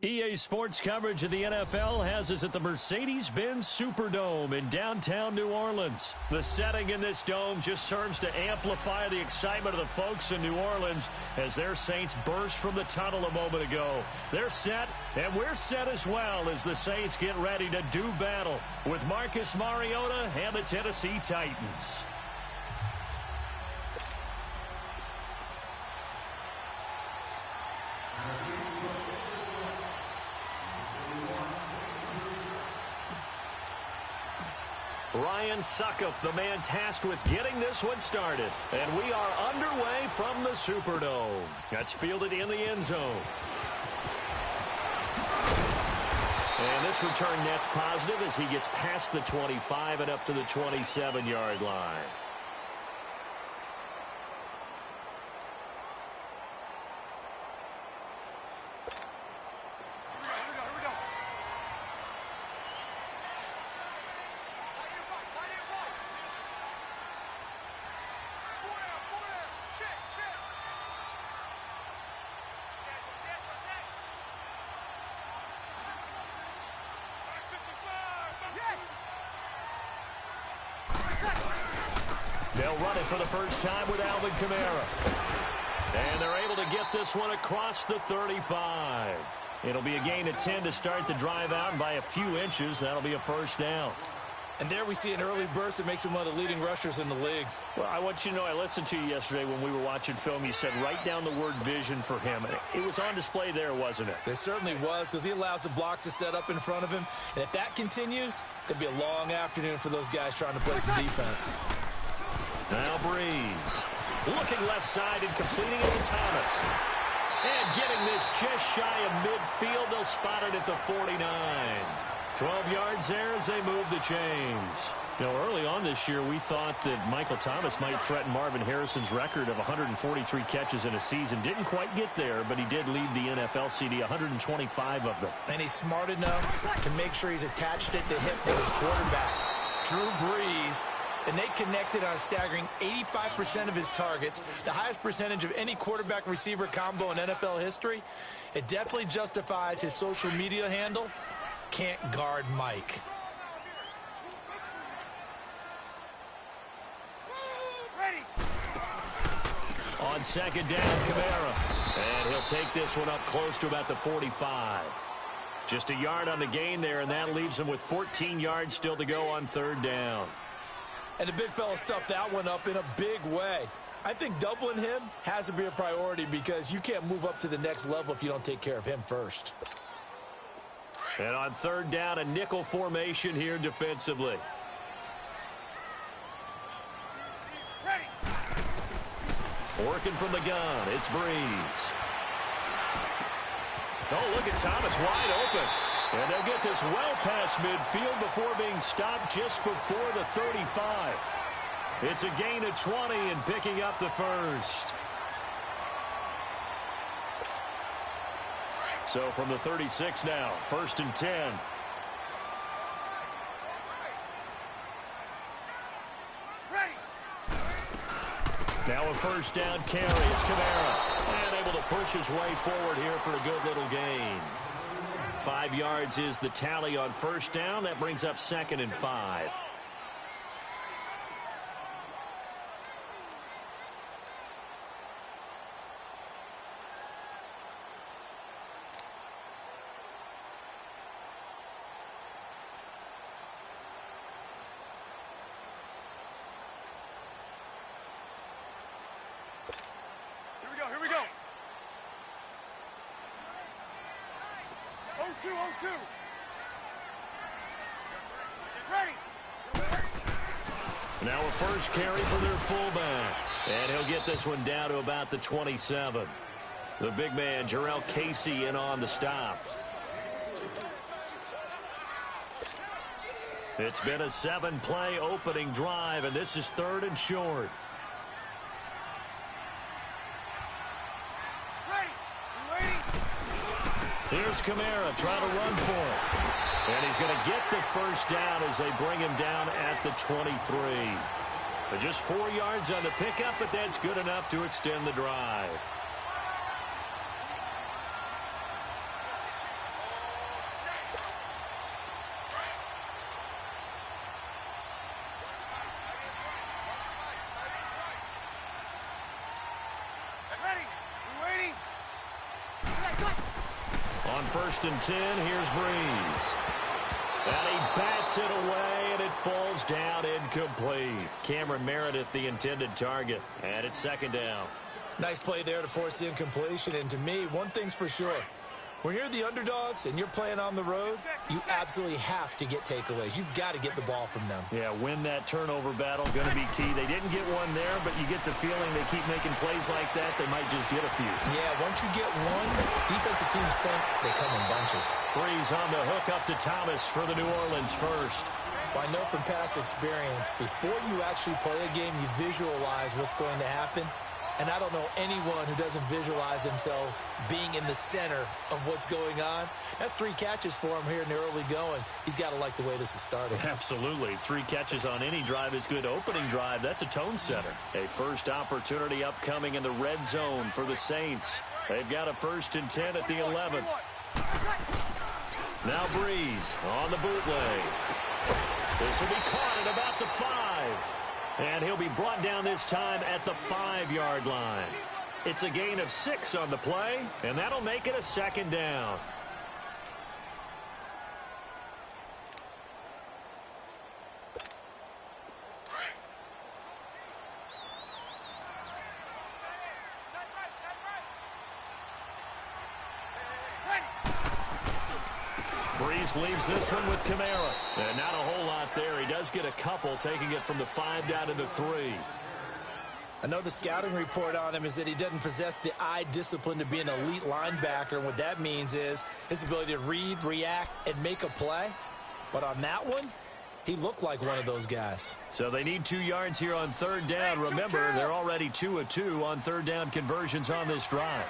EA Sports coverage of the NFL has us at the Mercedes-Benz Superdome in downtown New Orleans. The setting in this dome just serves to amplify the excitement of the folks in New Orleans as their Saints burst from the tunnel a moment ago. They're set, and we're set as well as the Saints get ready to do battle with Marcus Mariota and the Tennessee Titans. Ryan Suckup, the man tasked with getting this one started. And we are underway from the Superdome. That's fielded in the end zone. And this return net's positive as he gets past the 25 and up to the 27-yard line. They'll run it for the first time with Alvin Kamara. And they're able to get this one across the 35. It'll be a gain of 10 to start the drive out, and by a few inches, that'll be a first down. And there we see an early burst that makes him one of the leading rushers in the league. Well, I want you to know, I listened to you yesterday when we were watching film. You said write down the word vision for him. It was on display there, wasn't it? It certainly was, because he allows the blocks to set up in front of him. And if that continues, it'll be a long afternoon for those guys trying to play some defense. Now Breeze. Looking left side and completing it to Thomas. And getting this just shy of midfield. They'll spot it at the 49. 12 yards there as they move the chains. You know, early on this year, we thought that Michael Thomas might threaten Marvin Harrison's record of 143 catches in a season. Didn't quite get there, but he did lead the NFL CD, 125 of them. And he's smart enough to make sure he's attached at the hip with his quarterback, Drew Brees. And they connected on a staggering 85% of his targets, the highest percentage of any quarterback-receiver combo in NFL history. It definitely justifies his social media handle, Can't Guard Mike. Ready. On second down, Kamara. And he'll take this one up close to about the 45. Just a yard on the gain there, and that leaves him with 14 yards still to go on third down. And the big fella stuffed that one up in a big way. I think doubling him has to be a priority because you can't move up to the next level if you don't take care of him first. And on third down, a nickel formation here defensively. Ready. Working from the gun, it's Breeze. Oh, look at Thomas wide open. And they'll get this well past midfield before being stopped just before the 35. It's a gain of 20 and picking up the first. So from the 36 now, first and 10. Ready. Now a first down carry. It's Kamara. And able to push his way forward here for a good little gain. 5 yards is the tally on first down. That brings up second and 5. Here we go. 0-2. Ready. Now a first carry for their fullback. And he'll get this one down to about the 27. The big man, Jarrell Casey, in on the stop. It's been a 7-play opening drive, and this is third and short. Here's Kamara trying to run for it. And he's going to get the first down as they bring him down at the 23. But just 4 yards on the pickup, but that's good enough to extend the drive. On 1st and 10, here's Breeze. And he bats it away, and it falls down incomplete. Cameron Meredith, the intended target. And it's 2nd down. Nice play there to force the incompletion. And to me, one thing's for sure. When you're the underdogs and you're playing on the road, you absolutely have to get takeaways. You've got to get the ball from them. Yeah, win that turnover battle, going to be key. They didn't get one there, but you get the feeling they keep making plays like that, they might just get a few. Yeah, once you get one, defensive teams think they come in bunches. Breeze on the hook up to Thomas for the New Orleans first. Well, I know from past experience, before you actually play a game, you visualize what's going to happen. And I don't know anyone who doesn't visualize themselves being in the center of what's going on. That's 3 catches for him here in the early going. He's got to like the way this is starting. Absolutely. 3 catches on any drive is good. Opening drive, that's a tone setter. A first opportunity upcoming in the red zone for the Saints. They've got a 1st and 10 at the 11. Now Breeze on the bootleg. This will be caught at about the 5. And he'll be brought down this time at the 5-yard line. It's a gain of 6 on the play, and that'll make it a 2nd down. Breeze leaves this one with Kamara. And not a whole lot there. He does get a couple, taking it from the 5 down to the 3. I know the scouting report on him is that he doesn't possess the eye discipline to be an elite linebacker. And what that means is his ability to read, react, and make a play. But on that one, he looked like one of those guys. So they need 2 yards here on 3rd down. Remember, they're already 2 of 2 on 3rd down conversions on this drive.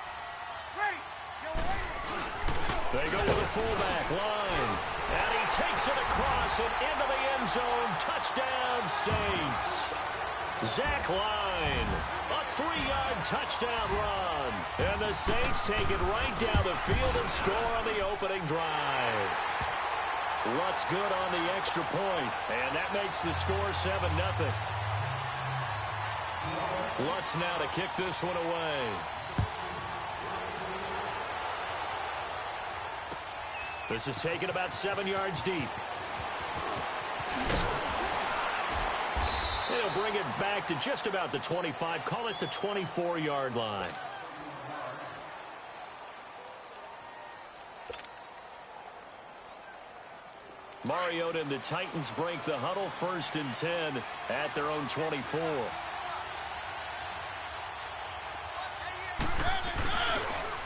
They go with a fullback line. And he takes it across and into the end zone. Touchdown, Saints. Zach Line. A 3-yard touchdown run. And the Saints take it right down the field and score on the opening drive. Lutz good on the extra point. And that makes the score 7-0. Lutz now to kick this one away. This is taken about 7 yards deep. He'll bring it back to just about the 25. Call it the 24-yard line. Mariota and the Titans break the huddle. 1st and 10 at their own 24.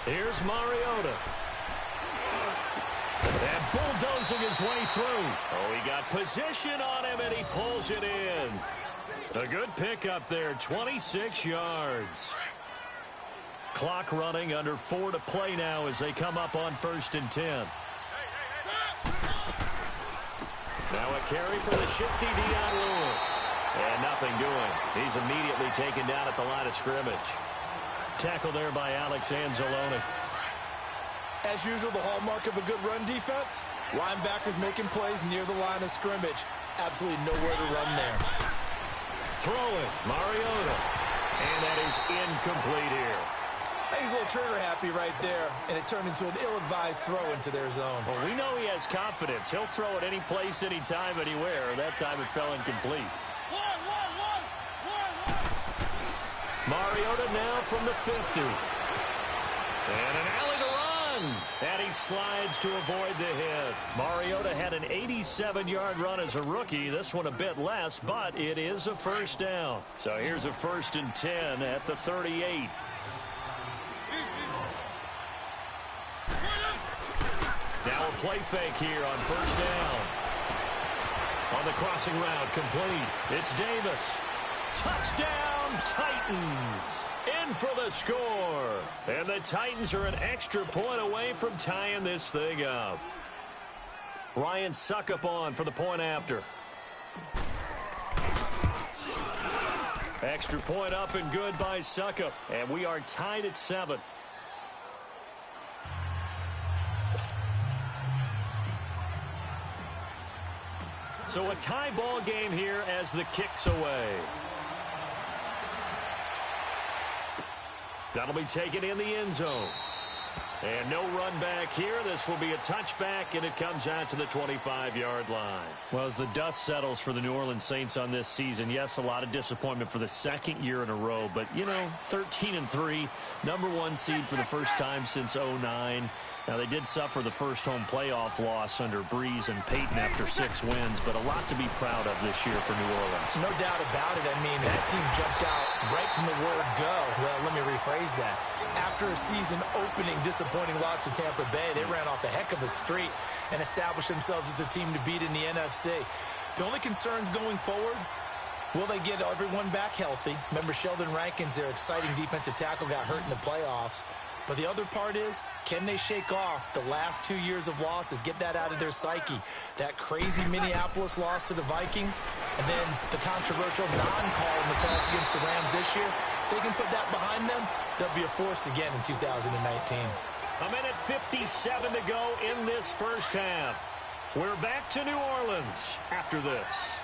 Here's Mariota. And bulldozing his way through. Oh, he got position on him, and he pulls it in. A good pickup there, 26 yards. Clock running, under 4 to play now as they come up on 1st and 10. Now a carry for the shifty Dion Lewis. And nothing doing. He's immediately taken down at the line of scrimmage. Tackle there by Alex Anzalone. As usual, the hallmark of a good run defense, linebackers making plays near the line of scrimmage. Absolutely nowhere to run there. Throw it, Mariota. And that is incomplete here. He's a little trigger happy right there, and it turned into an ill-advised throw into their zone. Well, we know he has confidence. He'll throw it any place, anytime, anywhere. That time it fell incomplete. Mariota now from the 50. And an alley to run. And he slides to avoid the hit. Mariota had an 87-yard run as a rookie. This one a bit less, but it is a 1st down. So here's a 1st and 10 at the 38. Now a play fake here on 1st down. On the crossing route, complete. It's Davis. Touchdown, Titans. In for the score. And the Titans are an extra point away from tying this thing up. Ryan Suckup on for the point after. Extra point up and good by Suckup. And we are tied at 7. So a tie ball game here as the kick's away. That'll be taken in the end zone. And no run back here. This will be a touchback, and it comes out to the 25-yard line. Well, as the dust settles for the New Orleans Saints on this season, yes, a lot of disappointment for the second year in a row. But, you know, 13-3, #1 seed for the first time since '09. Now, they did suffer the first home playoff loss under Breeze and Peyton after 6 wins, but a lot to be proud of this year for New Orleans. No doubt about it. I mean, that team jumped out right from the word go. Well, let me rephrase that. After a season-opening disappointing loss to Tampa Bay, they ran off a heck of a streak and established themselves as the team to beat in the NFC. The only concerns going forward, will they get everyone back healthy? Remember, Sheldon Rankins, their exciting defensive tackle, got hurt in the playoffs. But the other part is, can they shake off the last 2 years of losses, get that out of their psyche? That crazy Minneapolis loss to the Vikings, and then the controversial non-call in the playoffs against the Rams this year. If they can put that behind them, they'll be a force again in 2019. A minute 57 to go in this first half. We're back to New Orleans after this.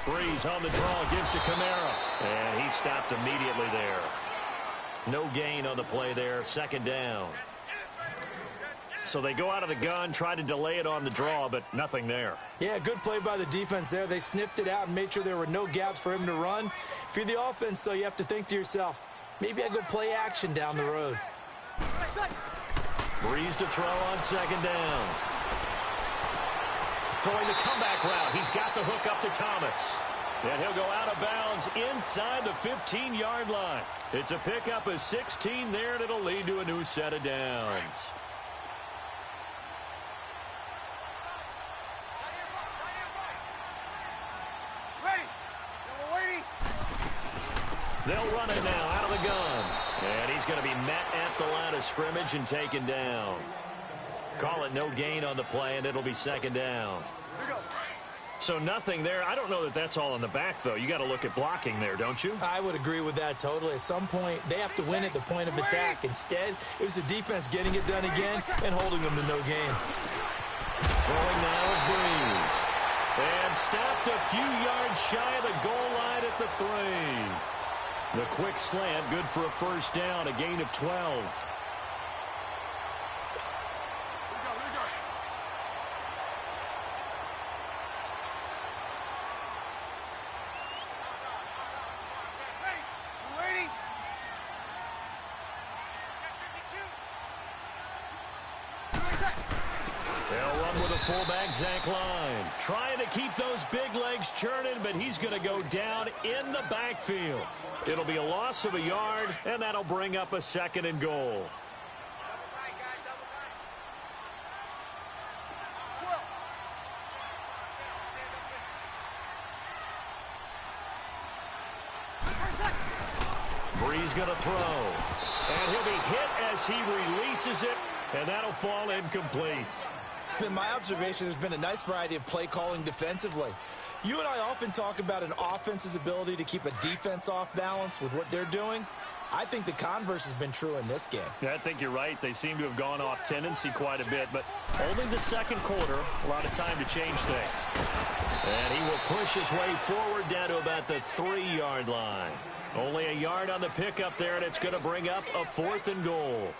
Breeze on the draw, gives to Kamara. And he stopped immediately there. No gain on the play there, second down. So they go out of the gun, try to delay it on the draw, but nothing there. Yeah, good play by the defense there. They sniffed it out and made sure there were no gaps for him to run. If you're the offense, though, you have to think to yourself, maybe I go play action down the road. Breeze to throw on second down. Throwing the comeback route. He's got the hook up to Thomas. And he'll go out of bounds inside the 15-yard line. It's a pickup of 16 there, and it'll lead to a new set of downs. Ready. We're waiting. They'll run it now out of the gun. And he's going to be met at the line of scrimmage and taken down. Call it no gain on the play, and it'll be second down. Here we go. So nothing there. I don't know that that's all in the back, though. You got to look at blocking there, don't you? I would agree with that totally. At some point, they have to win at the point of attack. Instead, it was the defense getting it done again and holding them to no gain. Throwing now is Breeze. And stopped a few yards shy of the goal line at the 3. The quick slant, good for a first down, a gain of 12. They'll run with a fullback, Zach Line. Trying to keep those big legs churning, but he's going to go down in the backfield. It'll be a loss of a yard, and that'll bring up a second and goal. Breeze going to throw. And he'll be hit as he releases it, and that'll fall incomplete. It's been my observation there's been a nice variety of play calling defensively. You and I often talk about an offense's ability to keep a defense off balance with what they're doing. I think the converse has been true in this game. Yeah, I think you're right. They seem to have gone off tendency quite a bit, but only the second quarter, a lot of time to change things. And he will push his way forward down to about the 3-yard line. Only a yard on the pickup there, and it's going to bring up a 4th and goal.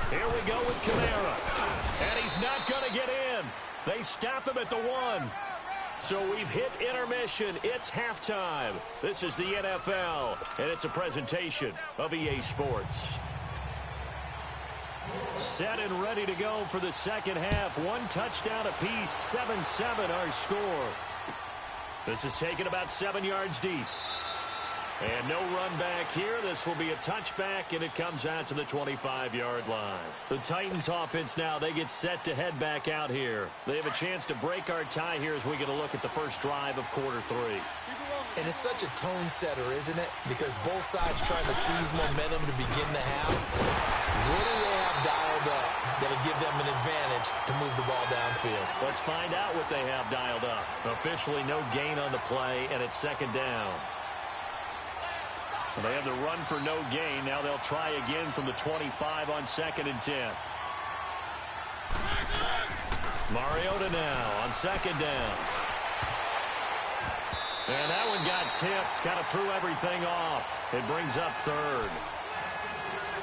Here we go with Kamara. And he's not going to get in. They stop him at the 1. So we've hit intermission. It's halftime. This is the NFL, and it's a presentation of EA Sports. Set and ready to go for the second half. 1 touchdown apiece, 7-7 our score. This is taken about 7 yards deep. And no run back here. This will be a touchback, and it comes out to the 25-yard line. The Titans offense now, they get set to head back out here. They have a chance to break our tie here as we get a look at the first drive of quarter 3. And it's such a tone setter, isn't it? Because both sides trying to seize momentum to begin the half. What do they have dialed up? that'll give them an advantage to move the ball downfield. Let's find out what they have dialed up. Officially no gain on the play, and it's second down. They have the run for no gain. Now they'll try again from the 25 on 2nd and 10. Mariota now on 2nd down. And that one got tipped. Kind of threw everything off. It brings up 3rd.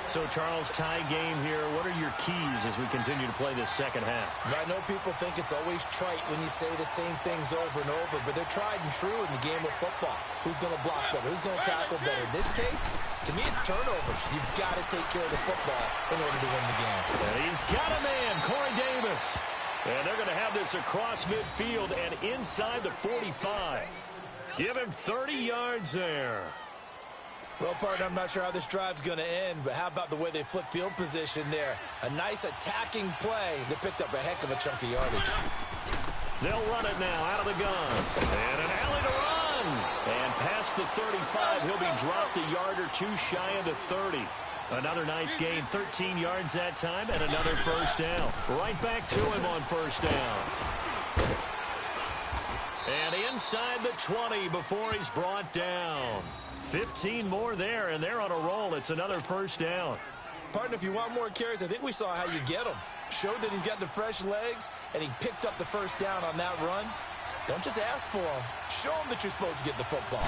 So, Charles, tie game here. What are your keys as we continue to play this second half? I know people think it's always trite when you say the same things over and over, but they're tried and true in the game of football. Who's going to block better? Who's going to tackle better? In this case, to me, it's turnovers. You've got to take care of the football in order to win the game. And he's got a man, Corey Davis. And they're going to have this across midfield and inside the 45. Give him 30 yards there. Well, partner, I'm not sure how this drive's going to end, but how about the way they flip field position there? A nice attacking play that picked up a heck of a chunk of yardage. They'll run it now out of the gun. And an alley to run. And past the 35, he'll be dropped a yard or two shy of the 30. Another nice gain, 13 yards that time, and another first down. Right back to him on first down. And inside the 20 before he's brought down. 15 more there, and they're on a roll. It's another first down. Partner, if you want more carries, I think we saw how you get them. Showed that he's got the fresh legs, and he picked up the first down on that run. Don't just ask for them. Show them that you're supposed to get the football.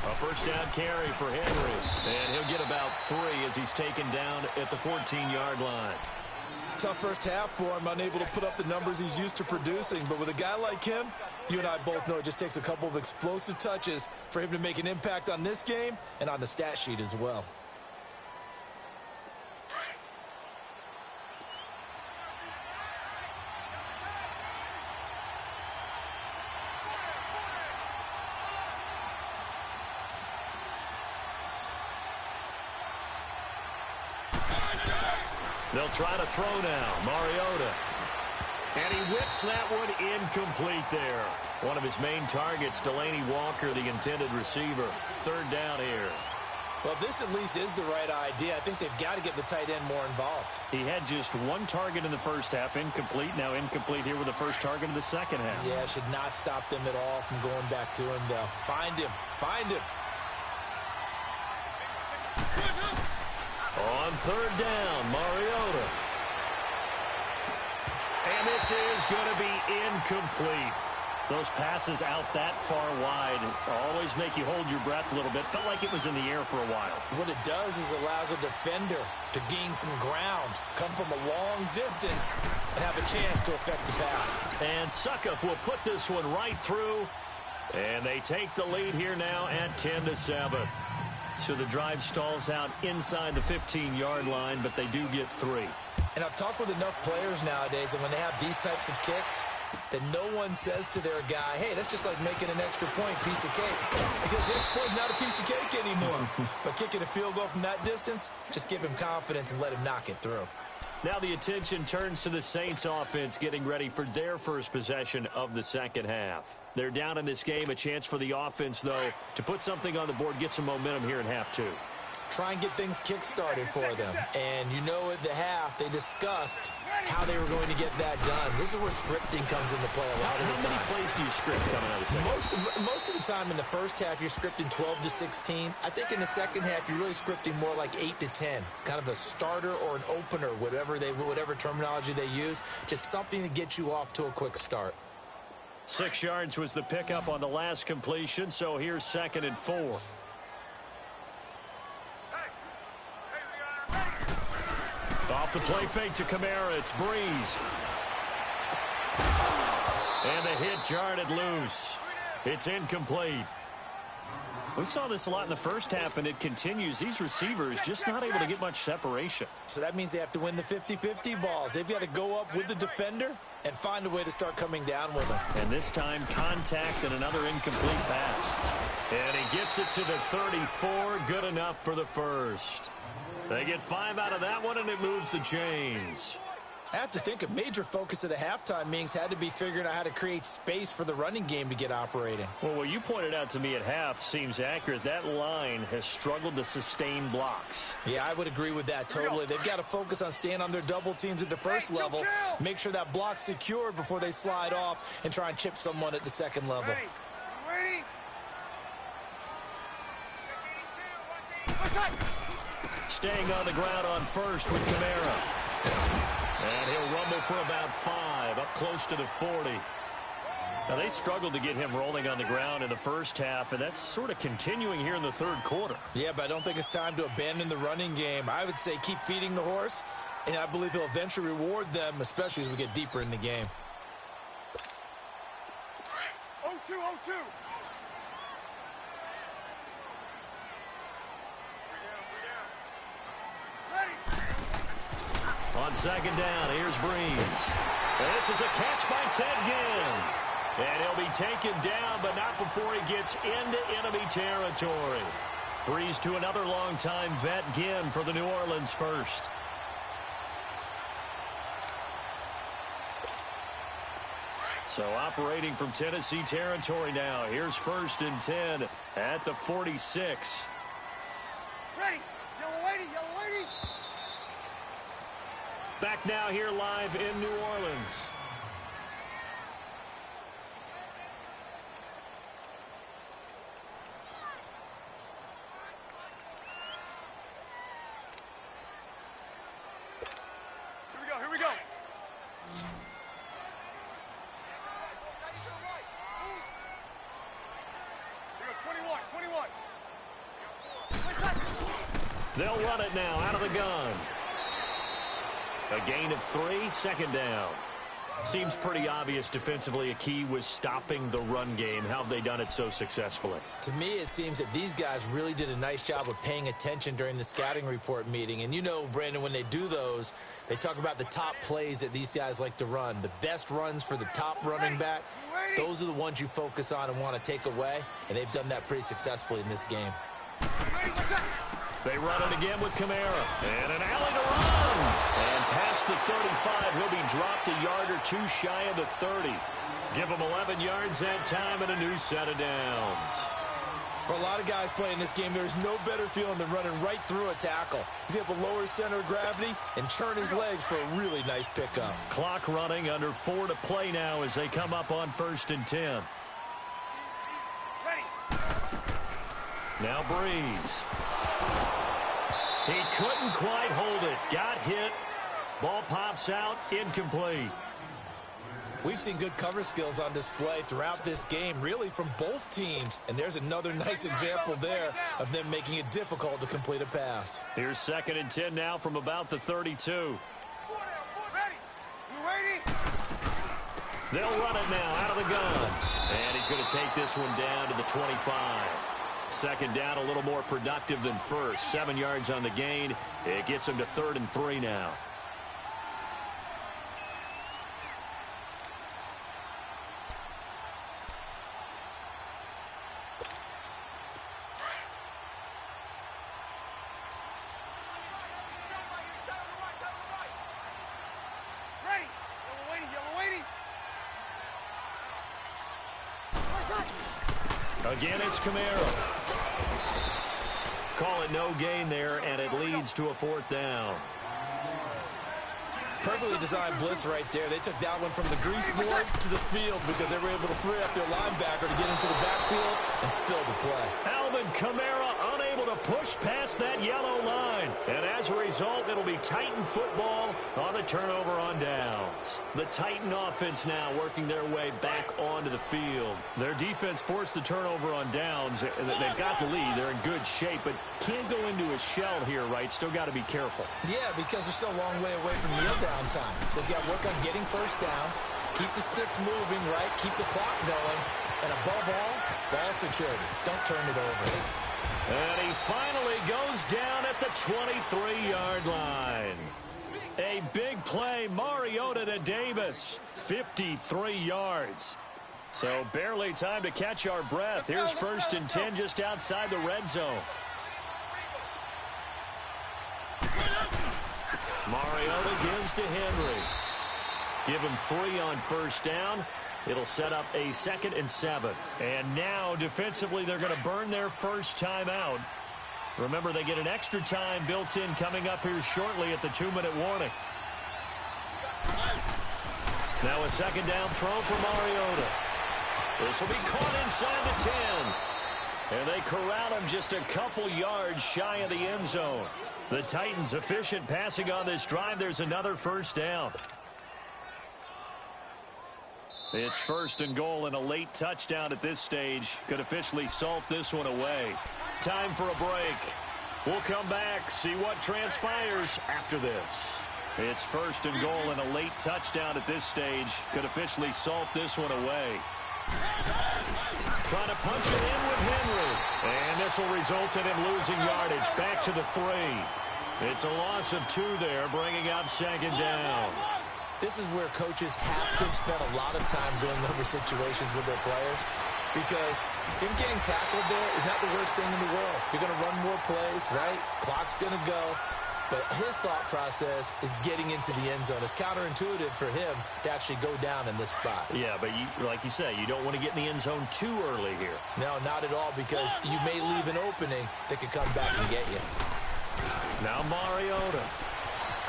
A first down carry for Henry. And he'll get about 3 as he's taken down at the 14-yard line. Tough first half for him, unable to put up the numbers he's used to producing. But with a guy like him, you and I both know it just takes a couple of explosive touches for him to make an impact on this game and on the stat sheet as well. They'll try to throw now. Mariota. And he whips that one incomplete there. One of his main targets, Delaney Walker, the intended receiver. 3rd down here. Well, this at least is the right idea. I think they've got to get the tight end more involved. He had just 1 target in the first half, incomplete. Now incomplete here with the first target of the second half. Yeah, should not stop them at all from going back to him. They'll find him. Find him. On 3rd down, Mariota. And this is going to be incomplete. Those passes out that far wide always make you hold your breath a little bit. Felt like it was in the air for a while. What it does is allows a defender to gain some ground, come from a long distance, and have a chance to affect the pass. And Suckup will put this one right through. And they take the lead here now at 10-7. So the drive stalls out inside the 15-yard line, but they do get 3. And I've talked with enough players nowadays, and when they have these types of kicks, that no one says to their guy, hey, that's just like making an extra point, piece of cake. Because the extra point's not a piece of cake anymore. But kicking a field goal from that distance, just give him confidence and let him knock it through. Now the attention turns to the Saints offense getting ready for their first possession of the second half. They're down in this game. A chance for the offense, though, to put something on the board, get some momentum here in half 2. Try and get things kick-started for them. And you know at the half, they discussed how they were going to get that done. This is where scripting comes into play a lot of the time. How many plays do you script coming out of the second half? Most of the time in the first half, you're scripting 12 to 16. I think in the second half, you're really scripting more like 8 to 10. Kind of a starter or an opener, whatever terminology they use. Just something to get you off to a quick start. 6 yards was the pickup on the last completion, so here's 2nd and 4. Off the play fake to Kamara, it's Breeze. And the hit jarred it loose. It's incomplete. We saw this a lot in the first half, and it continues. These receivers just not able to get much separation. So that means they have to win the 50-50 balls. They've got to go up with the defender and find a way to start coming down with them. And this time, contact and another incomplete pass. And he gets it to the 34. Good enough for the first. They get 5 out of that one, and it moves the chains. I have to think a major focus of the halftime meetings had to be figuring out how to create space for the running game to get operating. Well, what you pointed out to me at half seems accurate. That line has struggled to sustain blocks. Yeah, I would agree with that totally. They've got to focus on staying on their double teams at the first level, make sure that block's secured before they slide off and try and chip someone at the second level. Ready? Staying on the ground on first with Kamara. And he'll rumble for about 5, up close to the 40. Now, they struggled to get him rolling on the ground in the first half, and that's sort of continuing here in the third quarter. Yeah, but I don't think it's time to abandon the running game. I would say keep feeding the horse, and I believe he'll eventually reward them, especially as we get deeper in the game. 0-2. On second down, here's Breeze. This is a catch by Ted Ginn. And he'll be taken down, but not before he gets into enemy territory. Breeze to another longtime vet, Ginn, for the New Orleans first. So operating from Tennessee territory now. Here's 1st and 10 at the 46. Ready? Yellow lady. Back now here live in New Orleans. Here we go. 21. They'll run it now out of the gun. A gain of 3, second down. Seems pretty obvious defensively a key was stopping the run game. How have they done it so successfully? To me, it seems that these guys really did a nice job of paying attention during the scouting report meeting. And you know, Brandon, when they do those, they talk about the top plays that these guys like to run. The best runs for the top running back, those are the ones you focus on and want to take away. And they've done that pretty successfully in this game. They run it again with Kamara. And an alley to run. And past the 35, he'll be dropped a yard or 2 shy of the 30. Give him 11 yards that time and a new set of downs. For a lot of guys playing this game, there's no better feeling than running right through a tackle. He's able to lower his center of gravity and churn his legs for a really nice pickup. Clock running, under 4 to play now as they come up on 1st and 10. Now Breeze. He couldn't quite hold it. Got hit. Ball pops out. Incomplete. We've seen good cover skills on display throughout this game, really from both teams. And there's another nice example there of them making it difficult to complete a pass. Here's 2nd and 10 now from about the 32. They'll run it now out of the gun. And he's going to take this one down to the 25. Second down, a little more productive than first. 7 yards on the gain. It gets him to 3rd and 3 now. Again, it's Kamara. Call it no gain there, and it leads to a 4th down. Perfectly designed blitz right there. They took that one from the grease board to the field because they were able to free up their linebacker to get into the backfield and spill the play. Alvin Kamara unable to push past that yellow line. And as a result, it'll be Titan football on the turnover on downs. The Titan offense now working their way back onto the field. Their defense forced the turnover on downs. They've got the lead. They're in good shape, but can't go into a shell here, right? Still got to be careful. Yeah, because they're still a long way away from kneel down time. So they've got to work on getting first downs, keep the sticks moving, right? Keep the clock going. And above all, ball security. Don't turn it over. And he finally goes down at the 23-yard line. A big play, Mariota to Davis, 53 yards. So barely time to catch our breath. Here's 1st and 10 just outside the red zone. Mariota gives to Henry. Give him 3 on first down. It'll set up a 2nd and 7. And now, defensively, they're going to burn their first time out. Remember, they get an extra time built in coming up here shortly at the 2-minute warning. Now a 2nd down throw for Mariota. This will be caught inside the 10. And they corral him just a couple yards shy of the end zone. The Titans efficient passing on this drive. There's another first down. It's 1st and goal, and a late touchdown at this stage could officially salt this one away. Time for a break. We'll come back, see what transpires after this. It's 1st and goal, and a late touchdown at this stage could officially salt this one away. Trying to punch it in with Henry. And this will result in him losing yardage. Back to the 3. It's a loss of 2 there, bringing up 2nd down. This is where coaches have to have spent a lot of time going over situations with their players, because him getting tackled there is not the worst thing in the world. You're going to run more plays, right? Clock's going to go. But his thought process is getting into the end zone. It's counterintuitive for him to actually go down in this spot. Yeah, but like you say, you don't want to get in the end zone too early here. No, not at all, because you may leave an opening that could come back and get you. Now Mariota.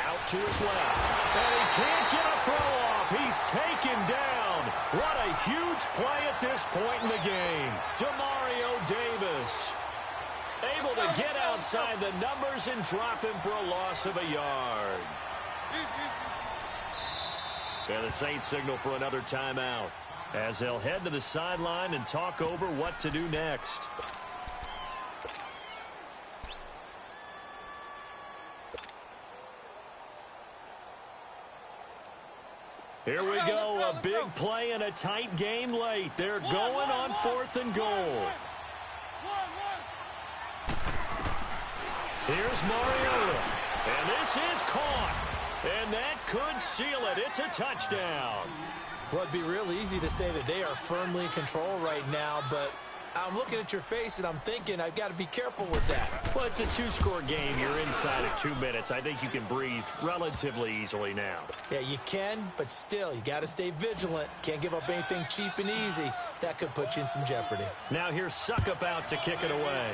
Out to his left. And he can't get a throw off. He's taken down. What a huge play at this point in the game. Demario Davis able to get outside the numbers and drop him for a loss of a yard. And the Saints signal for another timeout as they'll head to the sideline and talk over what to do next. Here we go, a big play and a tight game late. They're going on 4th and goal. Here's Mariota, and this is caught, and that could seal it. It's a touchdown. Well, it'd be real easy to say that they are firmly in control right now, but I'm looking at your face and I'm thinking I've got to be careful with that. Well, it's a 2-score game. You're inside of 2 minutes. I think you can breathe relatively easily now. Yeah, you can, but still, you got to stay vigilant. Can't give up anything cheap and easy. That could put you in some jeopardy. Now here's Suckup out to kick it away.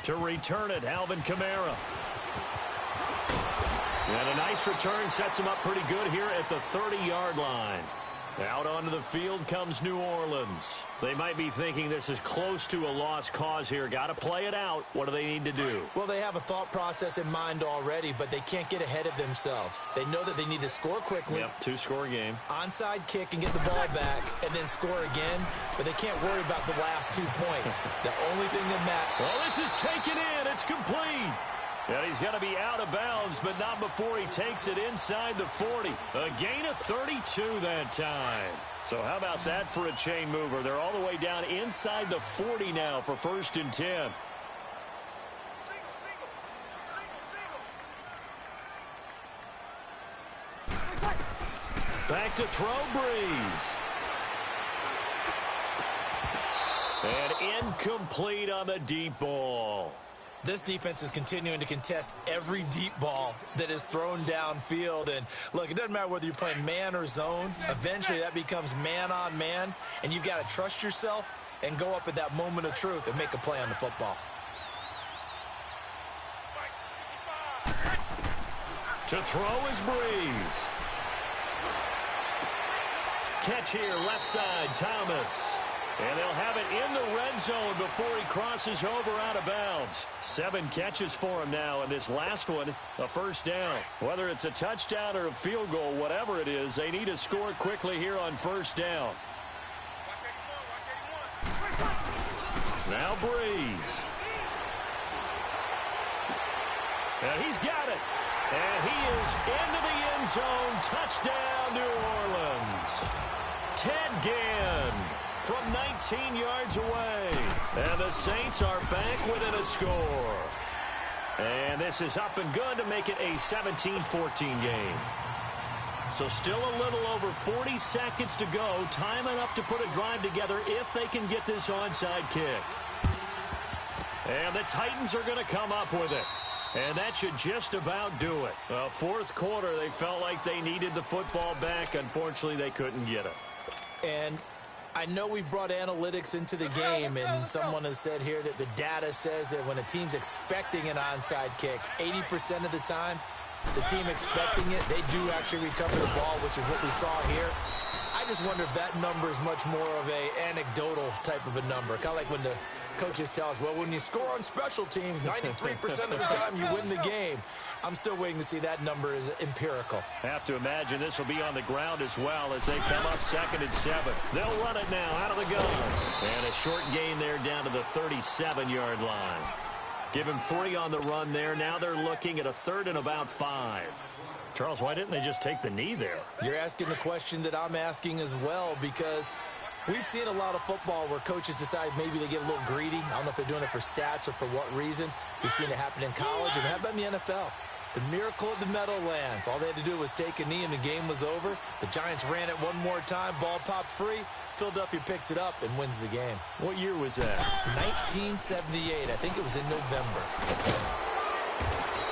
To return it, Alvin Kamara. And a nice return sets him up pretty good here at the 30-yard line. Out onto the field comes New Orleans. They might be thinking this is close to a lost cause here. Got to play it out. What do they need to do? Well, they have a thought process in mind already, but they can't get ahead of themselves. They know that they need to score quickly. Yep, 2-score game. Onside kick and get the ball back and then score again, but they can't worry about the last 2 points. The only thing that matters. Well, this is taken in. It's complete. And he's going to be out of bounds, but not before he takes it inside the 40. A gain of 32 that time. So how about that for a chain mover? They're all the way down inside the 40 now for 1st and 10. Back to throw, Breeze. And incomplete on the deep ball. This defense is continuing to contest every deep ball that is thrown downfield. And, look, it doesn't matter whether you're playing man or zone. Eventually, that becomes man-on-man, and you've got to trust yourself and go up at that moment of truth and make a play on the football. To throw is Breeze. Catch here, left side, Thomas. And they'll have it in the red zone before he crosses over out of bounds. 7 catches for him now, and this last one, a first down. Whether it's a touchdown or a field goal, whatever it is, they need to score quickly here on first down. Now Breeze. And he's got it. And he is into the end zone. Touchdown, New Orleans. Ted Ginn from 19 yards away. And the Saints are back within a score. And this is up and good to make it a 17-14 game. So still a little over 40 seconds to go. Time enough to put a drive together if they can get this onside kick. And the Titans are going to come up with it. And that should just about do it. Well, fourth quarter, they felt like they needed the football back. Unfortunately, they couldn't get it. And I know we've brought analytics into the game, and someone has said here that the data says that when a team's expecting an onside kick, 80% of the time, the team expecting it, they do actually recover the ball, which is what we saw here. I just wonder if that number is much more of a anecdotal type of a number. Kind of like when the coaches tell us, well, when you score on special teams, 93% of the time you win the game. I'm still waiting to see that number is empirical. Have to imagine this will be on the ground as well as they come up 2nd and 7. They'll run it now out of the gun. And a short gain there down to the 37-yard line. Give him 3 on the run there. Now they're looking at a 3rd and about 5. Charles, why didn't they just take the knee there? You're asking the question that I'm asking as well, because we've seen a lot of football where coaches decide maybe they get a little greedy. I don't know if they're doing it for stats or for what reason. We've seen it happen in college, and how about in the NFL? The miracle of the Meadowlands. All they had to do was take a knee, and the game was over. The Giants ran it one more time. Ball popped free. Philadelphia picks it up and wins the game. What year was that? 1978. I think it was in November.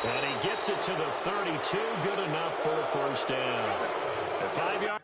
And he gets it to the 32. Good enough for a first down. The 5-yard.